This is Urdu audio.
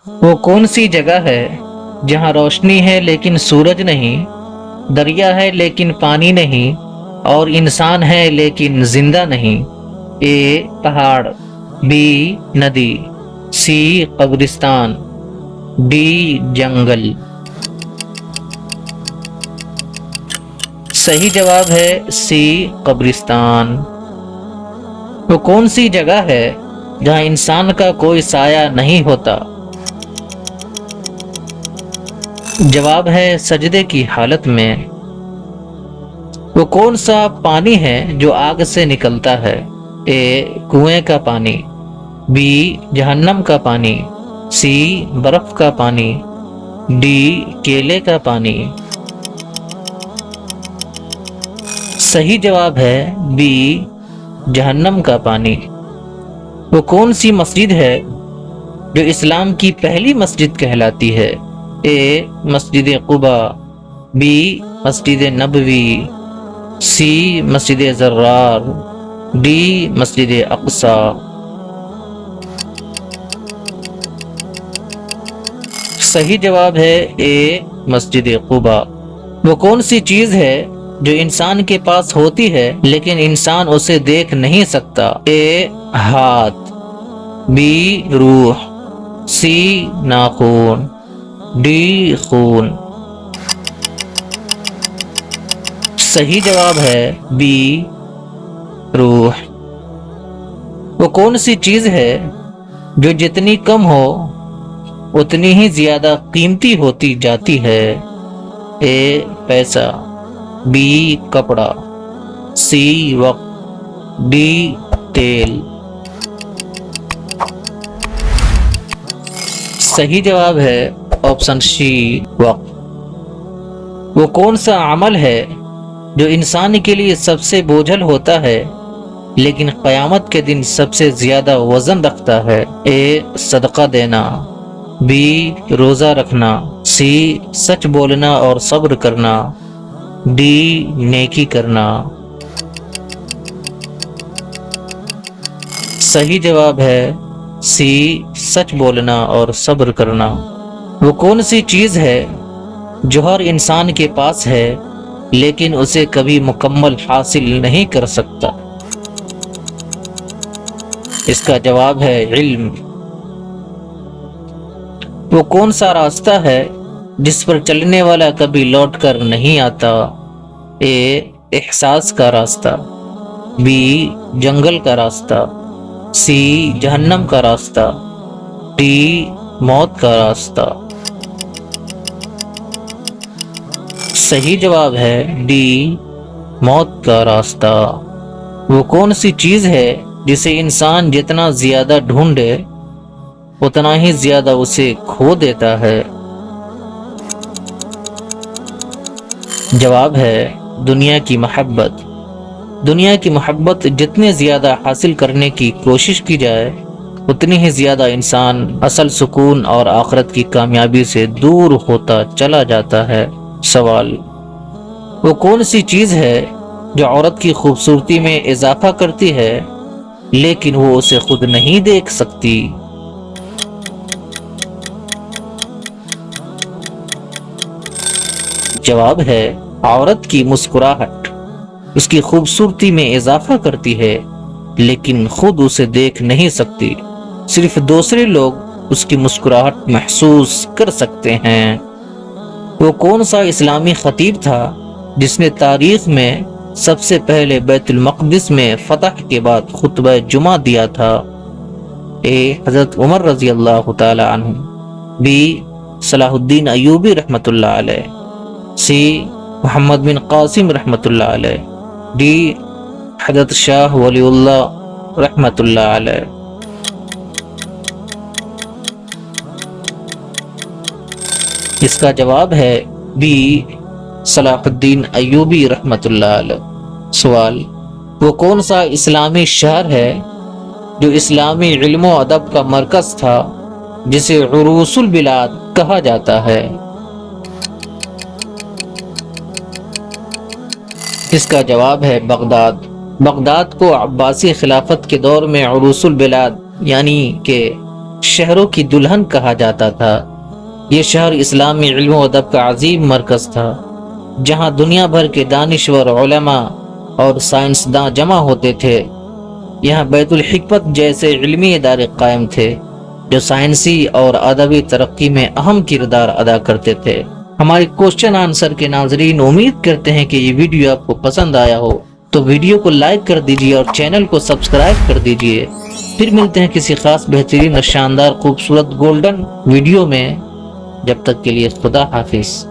وہ کون سی جگہ ہے جہاں روشنی ہے لیکن سورج نہیں، دریا ہے لیکن پانی نہیں، اور انسان ہے لیکن زندہ نہیں؟ اے پہاڑ، بی ندی، سی قبرستان، ڈی جنگل۔ صحیح جواب ہے سی قبرستان۔ وہ کون سی جگہ ہے جہاں انسان کا کوئی سایہ نہیں ہوتا؟ جواب ہے سجدے کی حالت میں۔ وہ کون سا پانی ہے جو آگ سے نکلتا ہے؟ اے کنویں کا پانی، بی جہنم کا پانی، سی برف کا پانی، ڈی کیلے کا پانی۔ صحیح جواب ہے بی جہنم کا پانی۔ وہ کون سی مسجد ہے جو اسلام کی پہلی مسجد کہلاتی ہے؟ اے مسجد Quba, be Masjid Nabawi, C Masjid Zarar, D مسجد اقصی۔ صحیح جواب ہے اے مسجد قباء۔ وہ کون سی چیز ہے جو انسان کے پاس ہوتی ہے لیکن انسان اسے دیکھ نہیں سکتا؟ اے ہاتھ، بی روح، سی ناخن، ڈی خون۔ صحیح جواب ہے بی روح۔ وہ کون سی چیز ہے جو جتنی کم ہو اتنی ہی زیادہ قیمتی ہوتی جاتی ہے؟ اے پیسہ، بی کپڑا، سی وقت، ڈی تیل۔ صحیح جواب ہے آپشن سی وقت۔ وہ کون سا عمل ہے جو انسان کے لیے سب سے بوجھل ہوتا ہے لیکن قیامت کے دن سب سے زیادہ وزن رکھتا ہے؟ اے صدقہ دینا، بی روزہ رکھنا، سی سچ بولنا اور صبر کرنا، ڈی نیکی کرنا۔ صحیح جواب ہے سی سچ بولنا اور صبر کرنا۔ وہ کون سی چیز ہے جو ہر انسان کے پاس ہے لیکن اسے کبھی مکمل حاصل نہیں کر سکتا؟ اس کا جواب ہے علم۔ وہ کون سا راستہ ہے جس پر چلنے والا کبھی لوٹ کر نہیں آتا؟ اے احساس کا راستہ، بی جنگل کا راستہ، سی جہنم کا راستہ، ڈی موت کا راستہ۔ صحیح جواب ہے ڈی موت کا راستہ۔ وہ کون سی چیز ہے جسے انسان جتنا زیادہ ڈھونڈے اتنا ہی زیادہ اسے کھو دیتا ہے؟ جواب ہے دنیا کی محبت۔ دنیا کی محبت جتنے زیادہ حاصل کرنے کی کوشش کی جائے اتنی ہی زیادہ انسان اصل سکون اور آخرت کی کامیابی سے دور ہوتا چلا جاتا ہے۔ سوال: وہ کون سی چیز ہے جو عورت کی خوبصورتی میں اضافہ کرتی ہے لیکن وہ اسے خود نہیں دیکھ سکتی؟ جواب ہے عورت کی مسکراہٹ اس کی خوبصورتی میں اضافہ کرتی ہے لیکن خود اسے دیکھ نہیں سکتی، صرف دوسرے لوگ اس کی مسکراہٹ محسوس کر سکتے ہیں۔ وہ کون سا اسلامی خطیب تھا جس نے تاریخ میں سب سے پہلے بیت المقدس میں فتح کے بعد خطبہ جمعہ دیا تھا؟ اے حضرت عمر رضی اللہ تعالی عنہ، بی صلاح الدین ایوبی رحمۃ اللہ علیہ، سی محمد بن قاسم رحمۃ اللہ علیہ، ڈی حضرت شاہ ولی اللہ رحمۃ اللہ علیہ۔ اس کا جواب ہے بی صلاح الدین ایوبی رحمۃ اللہ علیہ۔ سوال: وہ کون سا اسلامی شہر ہے جو اسلامی علم و ادب کا مرکز تھا جسے عروس البلاد کہا جاتا ہے؟ اس کا جواب ہے بغداد۔ بغداد کو عباسی خلافت کے دور میں عروس البلاد یعنی کہ شہروں کی دلہن کہا جاتا تھا۔ یہ شہر اسلامی علم و ادب کا عظیم مرکز تھا، جہاں دنیا بھر کے دانشور، علماء اور سائنسداں جمع ہوتے تھے۔ یہاں بیت الحکمت جیسے علمی ادارے قائم تھے جو سائنسی اور ادبی ترقی میں اہم کردار ادا کرتے تھے۔ ہماری کوشچن آنسر کے ناظرین، امید کرتے ہیں کہ یہ ویڈیو آپ کو پسند آیا ہو، تو ویڈیو کو لائک کر دیجئے اور چینل کو سبسکرائب کر دیجئے۔ پھر ملتے ہیں کسی خاص بہترین اور شاندار خوبصورت گولڈن ویڈیو میں۔ جب تک کے لیے خدا حافظ۔